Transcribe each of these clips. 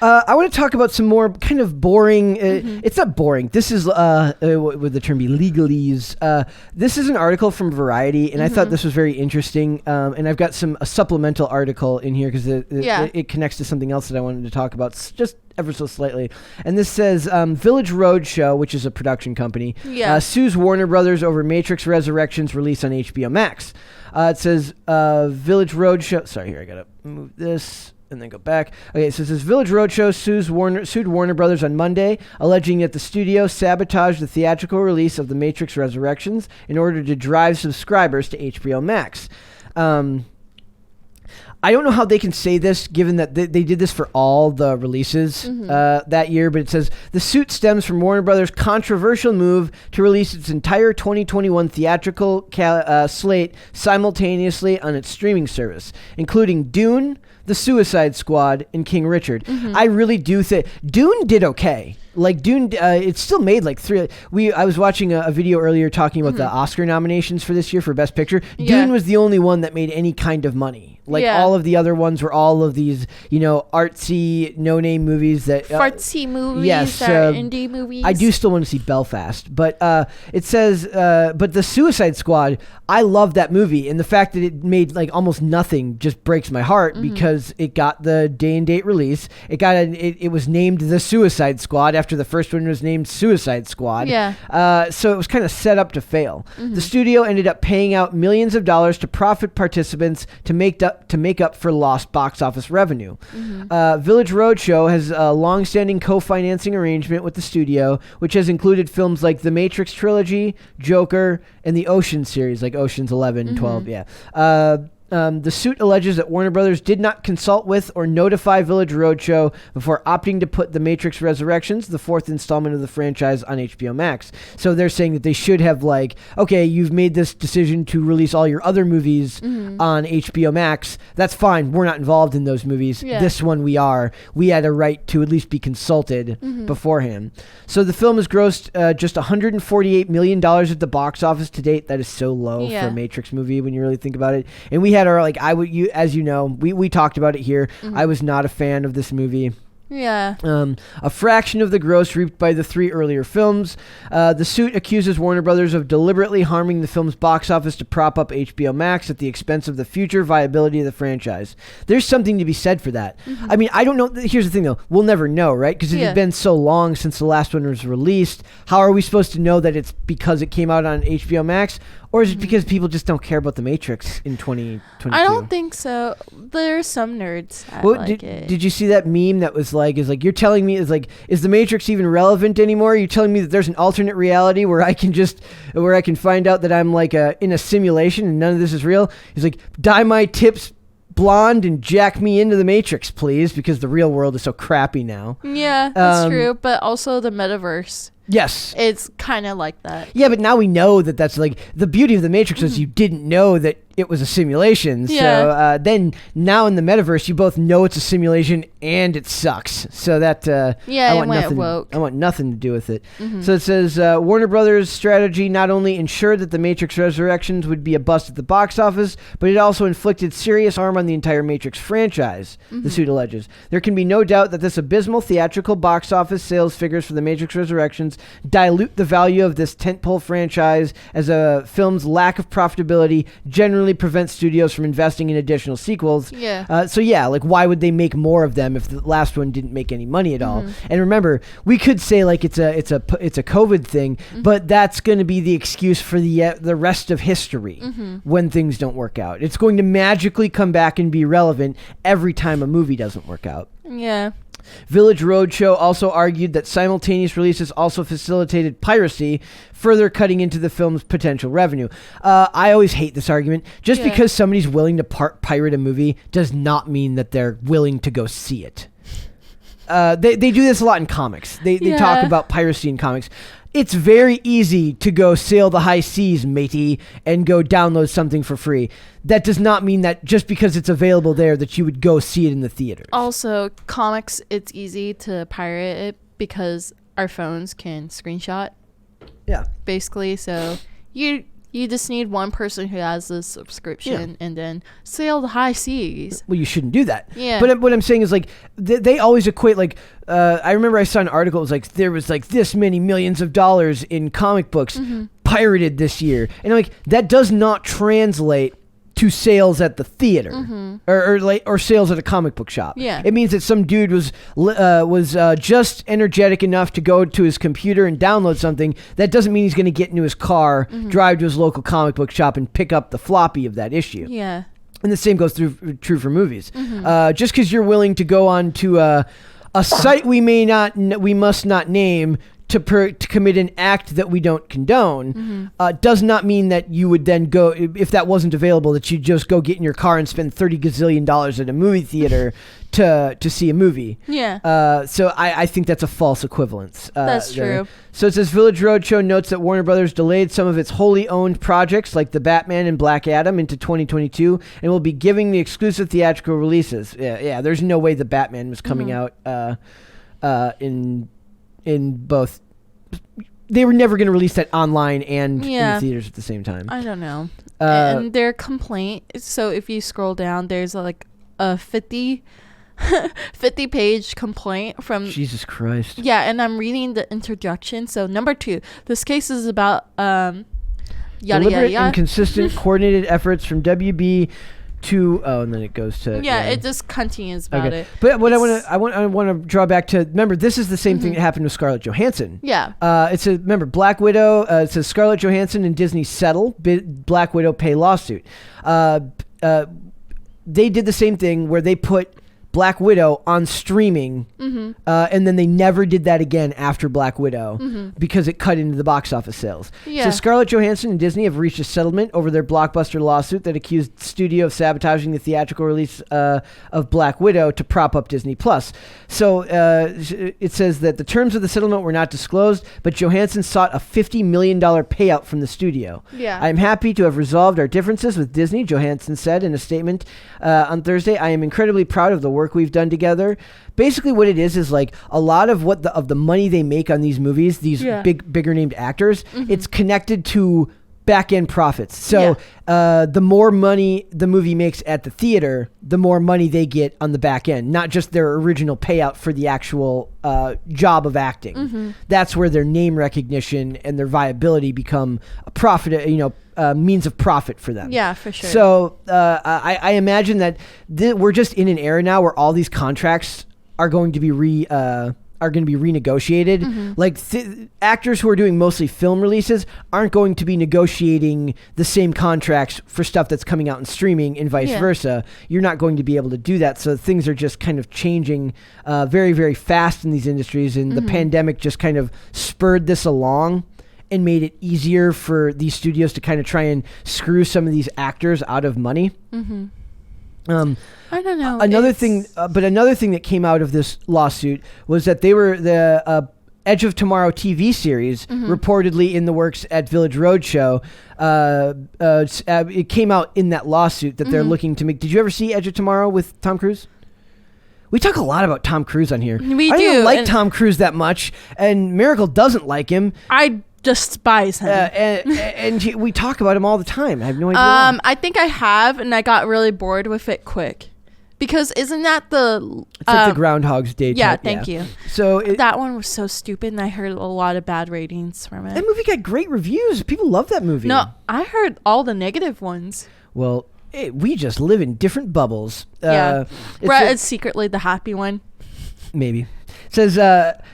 I want to talk about some more kind of boring. It's not boring. This is what would the term be? Legalese. This is an article from Variety, and I thought this was very interesting. And I've got a supplemental article in here because it connects to something else that I wanted to talk about just ever so slightly. And this says Village Roadshow, which is a production company, sues Warner Brothers over Matrix Resurrections release on HBO Max. It says Village Roadshow. Sorry, here I gotta move this. And then go back. Okay, so it says Village Roadshow sued Warner Brothers on Monday, alleging that the studio sabotaged the theatrical release of The Matrix Resurrections in order to drive subscribers to HBO Max. I don't know how they can say this, given that they did this for all the releases that year, but it says the suit stems from Warner Brothers' controversial move to release its entire 2021 theatrical slate simultaneously on its streaming service, including Dune, The Suicide Squad, and King Richard. I really do think Dune did okay. Like Dune, it still made like three. I was watching a video earlier talking about the Oscar nominations for this year for Best Picture. Dune was the only one that made any kind of money. Like all of the other ones were all of these, artsy, no-name movies that fartsy movies, indie movies. I do still want to see Belfast, but it says, but The Suicide Squad, I love that movie, and the fact that it made like almost nothing just breaks my heart because it got the day and date release. It was named The Suicide Squad after the first one was named Suicide Squad. So it was kind of set up to fail. The studio ended up paying out millions of dollars to profit participants to make up for lost box office revenue. Village Roadshow has a long-standing co-financing arrangement with the studio, which has included films like The Matrix Trilogy, Joker, and the Ocean series, like Ocean's 11, 12, the suit alleges that Warner Brothers did not consult with or notify Village Roadshow before opting to put The Matrix Resurrections, the fourth installment of the franchise, on HBO Max. So they're saying that they should have okay, you've made this decision to release all your other movies on HBO Max. That's fine. We're not involved in those movies. This one we are. We had a right to at least be consulted beforehand. So the film has grossed just $148 million at the box office to date. That is so low for a Matrix movie when you really think about it. And we had as you know, we talked about it here. I was not a fan of this movie. A fraction of the gross reaped by the three earlier films. The suit accuses Warner Brothers of deliberately harming the film's box office to prop up HBO Max at the expense of the future viability of the franchise. There's something to be said for that. I mean, I don't know. Here's the thing, though. We'll never know, right? Because it had been so long since the last one was released. How are we supposed to know that it's because it came out on HBO Max? Or is it because people just don't care about The Matrix in 2022? I don't think so. There's some nerds that it. Did you see that meme that was you're telling me, is The Matrix even relevant anymore? You're telling me that there's an alternate reality where I can find out that I'm in a simulation and none of this is real? He's like, dye my tips blonde and jack me into the Matrix, please, because the real world is so crappy now. Yeah, that's true. But also the metaverse. Yes. It's kind of like that. Yeah, but now we know that that's the beauty of the Matrix is you didn't know that it was a simulation. So then now in the metaverse, you both know it's a simulation and it sucks. So that I want nothing to do with it. So it says Warner Brothers' strategy not only ensured that The Matrix Resurrections would be a bust at the box office, but it also inflicted serious harm on the entire Matrix franchise, the suit alleges. There can be no doubt that this abysmal theatrical box office sales figures for The Matrix Resurrections dilute the value of this tentpole franchise, as a film's lack of profitability generally prevents studios from investing in additional sequels. Why would they make more of them if the last one didn't make any money at all? And remember, we could say it's a COVID thing, but that's going to be the excuse for the rest of history when things don't work out. It's going to magically come back and be relevant every time a movie doesn't work out. Village Roadshow also argued that simultaneous releases also facilitated piracy, further cutting into the film's potential revenue. I always hate this argument. Just because somebody's willing to pirate a movie does not mean that they're willing to go see it. They do this a lot in comics. They talk about piracy in comics. It's very easy to go sail the high seas, matey, and go download something for free. That does not mean that just because it's available there that you would go see it in the theaters. Also, comics, it's easy to pirate it because our phones can screenshot. Yeah. Basically, so You just need one person who has this subscription and then sail the high seas. Well, you shouldn't do that. Yeah. But what I'm saying is like they always equate like I remember I saw an article. It was like there was like this many millions of dollars in comic books pirated this year, and I'm like that does not translate to sales at the theater or sales at a comic book shop. Yeah. It means that some dude was just energetic enough to go to his computer and download something. That doesn't mean he's going to get into his car, drive to his local comic book shop, and pick up the floppy of that issue. Yeah. And the same goes true for movies. Just because you're willing to go on to a site we must not name to commit an act that we don't condone does not mean that you would then go, if that wasn't available, that you'd just go get in your car and spend $30 gazillion at a movie theater to see a movie. Yeah. So I think that's a false equivalence. That's true. So it says Village Roadshow notes that Warner Brothers delayed some of its wholly owned projects like The Batman and Black Adam into 2022 and will be giving the exclusive theatrical releases. Yeah. There's no way The Batman was coming out in both. They were never going to release that online and in the theaters at the same time. I don't know. And their complaint, so if you scroll down, there's like a 50 page complaint from Jesus Christ. Yeah, and I'm reading the introduction. So number 2, this case is about yada deliberate yada and consistent coordinated efforts from WB to and then it goes to it just continues about it. But what I want to draw back to, remember, this is the same thing that happened with Scarlett Johansson. Remember Black Widow, it says Scarlett Johansson and Disney settle, Black Widow pay lawsuit. They did the same thing where they put Black Widow on streaming, and then they never did that again after Black Widow because it cut into the box office sales. So Scarlett Johansson and Disney have reached a settlement over their blockbuster lawsuit that accused the studio of sabotaging the theatrical release of Black Widow to prop up Disney Plus. So it says that the terms of the settlement were not disclosed, but Johansson sought a $50 million payout from the studio. I'm happy to have resolved our differences with Disney, Johansson said in a statement on Thursday. I am incredibly proud of the work we've done together. Basically what it is like a lot of the money they make on these movies, these bigger named actors, it's connected to back end profits. So the more money the movie makes at the theater, the more money they get on the back end, not just their original payout for the actual job of acting. That's where their name recognition and their viability become a profit, means of profit for them. Yeah, for sure. So I imagine that we're just in an era now where all these contracts are going to be renegotiated. Like actors who are doing mostly film releases aren't going to be negotiating the same contracts for stuff that's coming out in streaming and vice versa. You're not going to be able to do that. So things are just kind of changing very, very fast in these industries. And the pandemic just kind of spurred this along and made it easier for these studios to kind of try and screw some of these actors out of money. I don't know. Another thing that came out of this lawsuit was that they were the Edge of Tomorrow TV series, reportedly in the works at Village Roadshow. It came out in that lawsuit that they're looking to make. Did you ever see Edge of Tomorrow with Tom Cruise? We talk a lot about Tom Cruise on here. I don't like Tom Cruise that much, and Miracle doesn't like him. I despise him. And we talk about him all the time. I have no idea why. I think I have, and I got really bored with it quick. Because isn't that the... It's like the Groundhog's Day Yeah, type, thank you. So that one was so stupid, and I heard a lot of bad ratings from it. That movie got great reviews. People love that movie. No, I heard all the negative ones. Well, we just live in different bubbles. Yeah. Brett is secretly the happy one. Maybe. It says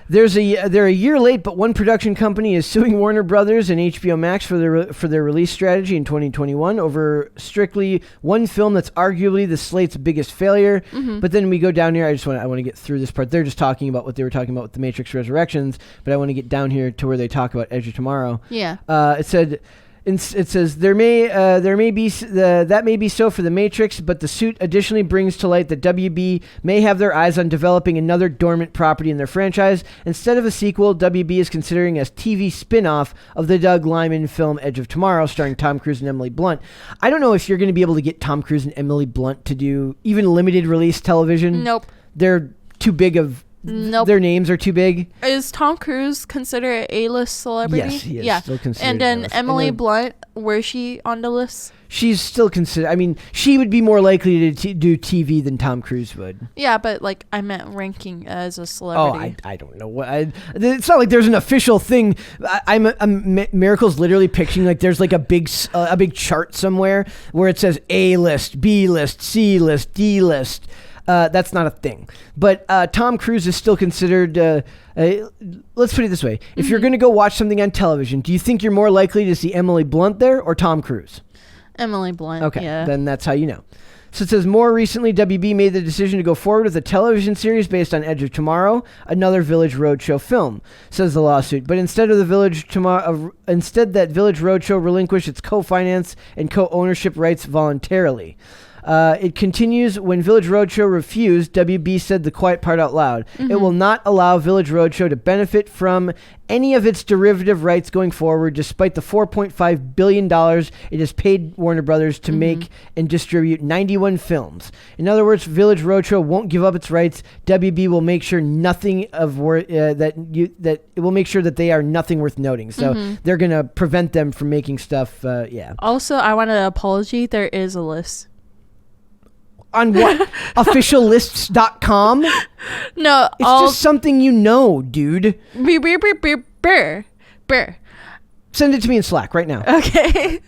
they're a year late, but one production company is suing Warner Brothers and HBO Max for their release strategy in 2021 over strictly one film that's arguably the slate's biggest failure. But then we go down here. I want to get through this part. They're just talking about what they were talking about with The Matrix Resurrections, but I want to get down here to where they talk about Edge of Tomorrow. Yeah. It said. It says that may be so for The Matrix, but the suit additionally brings to light that WB may have their eyes on developing another dormant property in their franchise. Instead of a sequel, WB is considering a TV spin-off of the Doug Liman film Edge of Tomorrow, starring Tom Cruise and Emily Blunt. I don't know if you're going to be able to get Tom Cruise and Emily Blunt to do even limited release television. Nope. They're too big of Nope. Their names are too big. Is Tom Cruise considered a A-list celebrity? Yes, he is. Yeah. Still considered And then A-list. Emily Blunt, where she on the list? She's still considered. I mean, she would be more likely to do TV than Tom Cruise would. Yeah, but like I meant ranking as a celebrity. I don't know what. It's not like there's an official thing. Miracle's literally picturing like there's like a big chart somewhere where it says A list, B list, C list, D list. That's not a thing. But Tom Cruise is still considered. Let's put it this way: if you're going to go watch something on television, do you think you're more likely to see Emily Blunt there or Tom Cruise? Emily Blunt. Okay, yeah. then that's how you know. So it says, more recently, WB made the decision to go forward with a television series based on Edge of Tomorrow, another Village Roadshow film, says the lawsuit. But instead that Village Roadshow relinquished its co-finance and co-ownership rights voluntarily. It continues, when Village Roadshow refused, WB said the quiet part out loud. It will not allow Village Roadshow to benefit from any of its derivative rights going forward, despite the $4.5 billion it has paid Warner Brothers to make and distribute 91 films. In other words, Village Roadshow won't give up its rights. WB will make sure nothing of that it will make sure that they are nothing worth noting. So they're gonna prevent them from making stuff. Yeah. Also, I want an apology. There is a list. On what? Officiallists.com? No, it's just something you know, dude. Brr. Send it to me in Slack right now. Okay,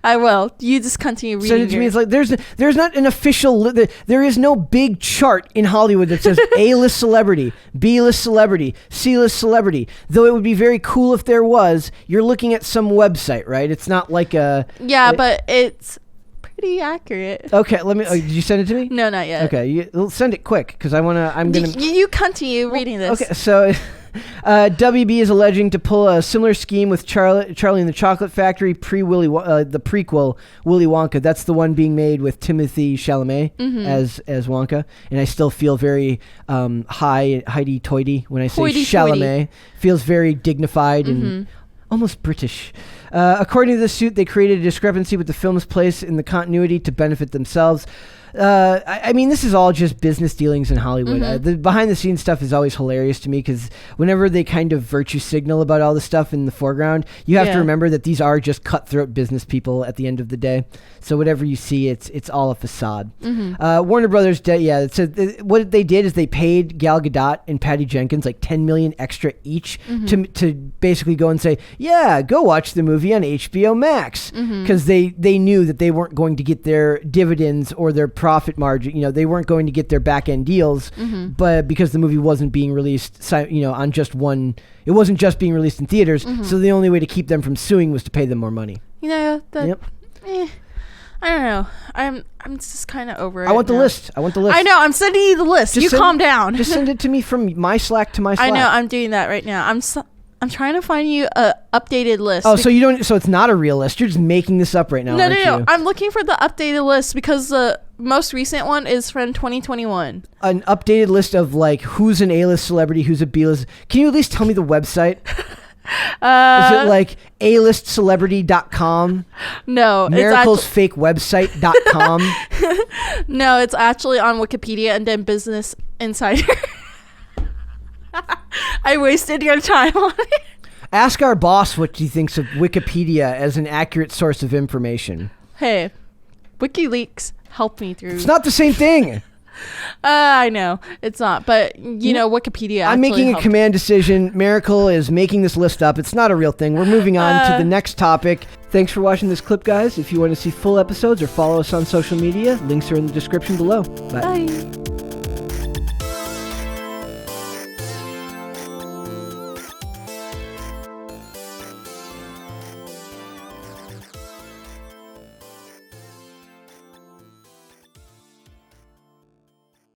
I will. You just continue reading. Send it to me. It's like there's not an official. There is no big chart in Hollywood that says A-list celebrity, B-list celebrity, C-list celebrity. Though it would be very cool if there was. You're looking at some website, right? It's not like a. Yeah, but it's pretty accurate. Okay, let me. Did you send it to me? No, not yet. Okay, send it quick because I wanna. I'm gonna. You continue reading this. Okay, so. WB is alleging to pull a similar scheme with Charlie and the Chocolate Factory the prequel Willy Wonka. That's the one being made with Timothée Chalamet as Wonka, and I still feel very hoity-toity when I say Chalamet. Feels very dignified and almost British. According to the suit, they created a discrepancy with the film's place in the continuity to benefit themselves. I mean, this is all just business dealings in Hollywood. The behind-the-scenes stuff is always hilarious to me because whenever they kind of virtue signal about all the stuff in the foreground, you have to remember that these are just cutthroat business people at the end of the day. So whatever you see, it's all a facade. Warner Brothers, it said what they did is they paid Gal Gadot and Patty Jenkins like $10 million extra each to basically go and say, yeah, go watch the movie on HBO Max, because they knew that they weren't going to get their dividends or their profit margin. They weren't going to get their back end deals, but because the movie wasn't being released, on just one, it wasn't just being released in theaters. So the only way to keep them from suing was to pay them more money. I don't know. I'm just kind of over it. I want the list. I know. I'm sending you the list. Calm down. Just send it to me from my Slack to my Slack. I know. I'm doing that right now. I'm trying to find you a updated list. Oh, so you don't? So it's not a real list. You're just making this up right now. No. I'm looking for the updated list because the most recent one is from 2021. An updated list of like who's an A-list celebrity, who's a B-list. Can you at least tell me the website? Is it like alistcelebrity.com? No. miraclesfakewebsite.com? No, it's actually on Wikipedia and then Business Insider. I wasted your time on it. Ask our boss what he thinks of Wikipedia as an accurate source of information. Hey, WikiLeaks helped me through. It's not the same thing. I know it's not, but Wikipedia. I'm making a command decision. Miracle is making this list up. It's not a real thing. We're moving on to the next topic. Thanks for watching this clip, guys. If you want to see full episodes or follow us on social media, links are in the description below. Bye.